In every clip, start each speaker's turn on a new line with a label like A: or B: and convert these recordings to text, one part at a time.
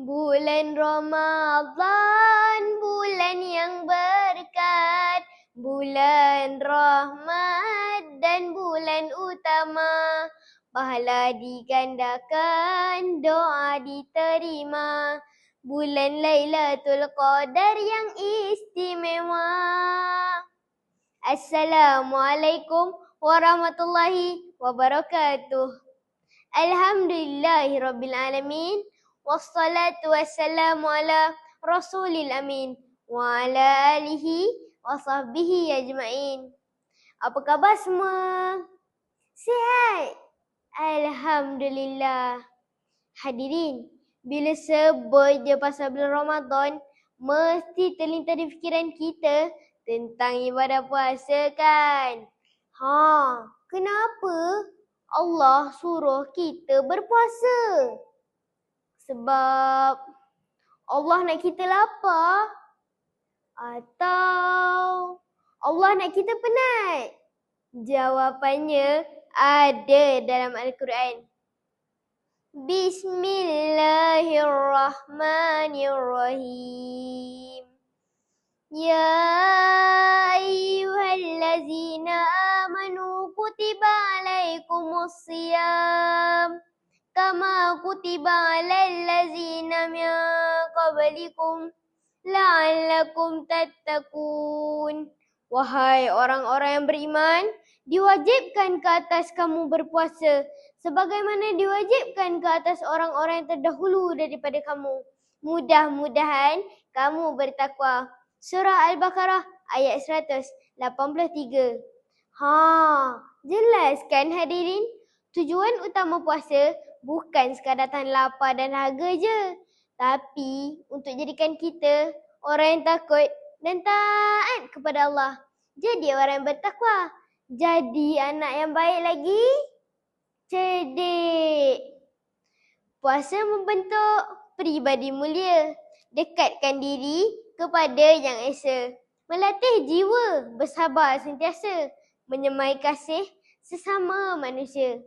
A: Bulan Ramadan, bulan yang berkat, bulan rahmat dan bulan utama. Pahala digandakan, doa diterima. Bulan Lailatul Qadar yang istimewa. Assalamualaikum warahmatullahi wabarakatuh. Alhamdulillahirabbil alamin. Wassalatu wassalamu ala Rasulil Amin wa ala alihi wa sahbihi ajma'in. Apa khabar semua? Sihat? Alhamdulillah. Hadirin, bila sebut je pasal bulan Ramadan, mesti terlintas di fikiran kita tentang ibadah puasa kan? Kenapa Allah suruh kita berpuasa? Sebab Allah nak kita lapar? Atau Allah nak kita penat? Jawapannya ada dalam Al-Quran. Bismillahirrahmanirrahim. Ya ayyuhallazina amanu kutiba alaikumus siyam kama kutiba alal ladzina min qablikum la'allakum tattaqun. Wahai orang-orang yang beriman, diwajibkan ke atas kamu berpuasa sebagaimana diwajibkan ke atas orang-orang yang terdahulu daripada kamu. Mudah-mudahan kamu bertakwa. Surah Al-Baqarah ayat 183. Jelas kan hadirin? Tujuan utama puasa bukan sekadar tahan lapar dan dahaga je, tapi untuk jadikan kita orang yang takut dan taat kepada Allah. Jadi orang yang bertakwa. Jadi anak yang baik lagi. Cerdik. Puasa membentuk peribadi mulia. Dekatkan diri kepada Yang Esa. Melatih jiwa bersabar sentiasa. Menyemai kasih sesama manusia.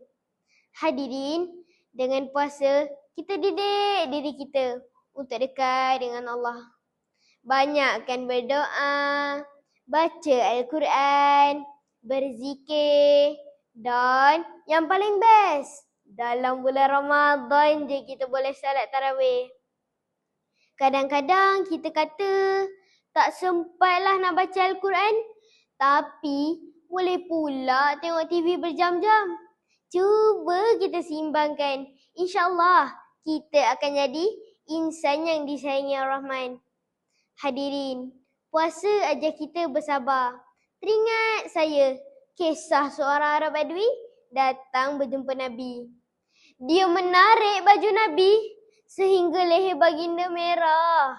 A: Hadirin, dengan puasa kita didik diri kita untuk dekat dengan Allah. Banyakkan berdoa, baca Al-Quran, berzikir dan yang paling best, dalam bulan Ramadan je kita boleh salat tarawih. Kadang-kadang kita kata tak sempatlah nak baca Al-Quran, tapi boleh pula tengok TV berjam-jam. Cuba kita seimbangkan. InsyaAllah kita akan jadi insan yang disayangi Ar-Rahman. Hadirin, puasa ajar kita bersabar. Teringat saya kisah seorang Arab Badui datang berjumpa Nabi. Dia menarik baju Nabi sehingga leher baginda merah.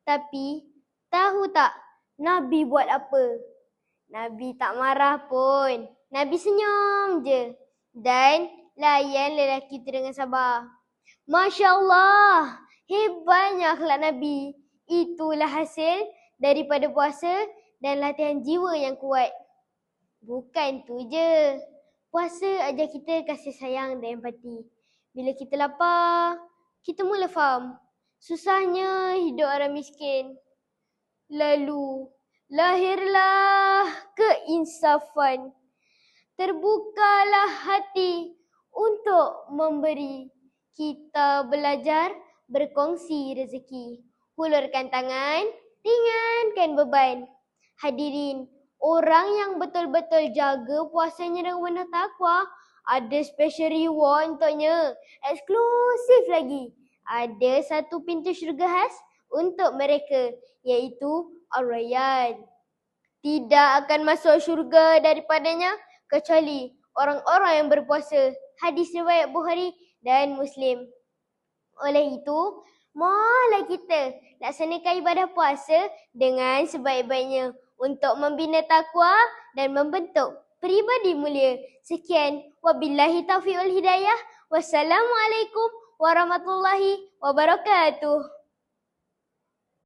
A: Tapi tahu tak Nabi buat apa? Nabi tak marah pun. Nabi senyum je dan layan lelaki itu dengan sabar. Masya Allah, hebatnya akhlak Nabi. Itulah hasil daripada puasa dan latihan jiwa yang kuat. Bukan tu je. Puasa ajar kita kasih sayang dan empati. Bila kita lapar, kita mula faham susahnya hidup orang miskin. Lalu lahirlah keinsafan. Terbukalah hati untuk memberi. Kita belajar berkongsi rezeki. Hulurkan tangan, ringankan beban. Hadirin, orang yang betul-betul jaga puasanya dengan penuh takwa, ada special reward untuknya. Eksklusif lagi. Ada satu pintu syurga khas untuk mereka, iaitu Ar-Rayyan. Tidak akan masuk syurga daripadanya kecuali orang-orang yang berpuasa. Hadis riwayat Bukhari dan Muslim. Oleh itu, marilah kita laksanakan ibadah puasa dengan sebaik-baiknya untuk membina takwa dan membentuk peribadi mulia. Sekian, wabillahi taufiq wal hidayah. Wassalamualaikum warahmatullahi wabarakatuh.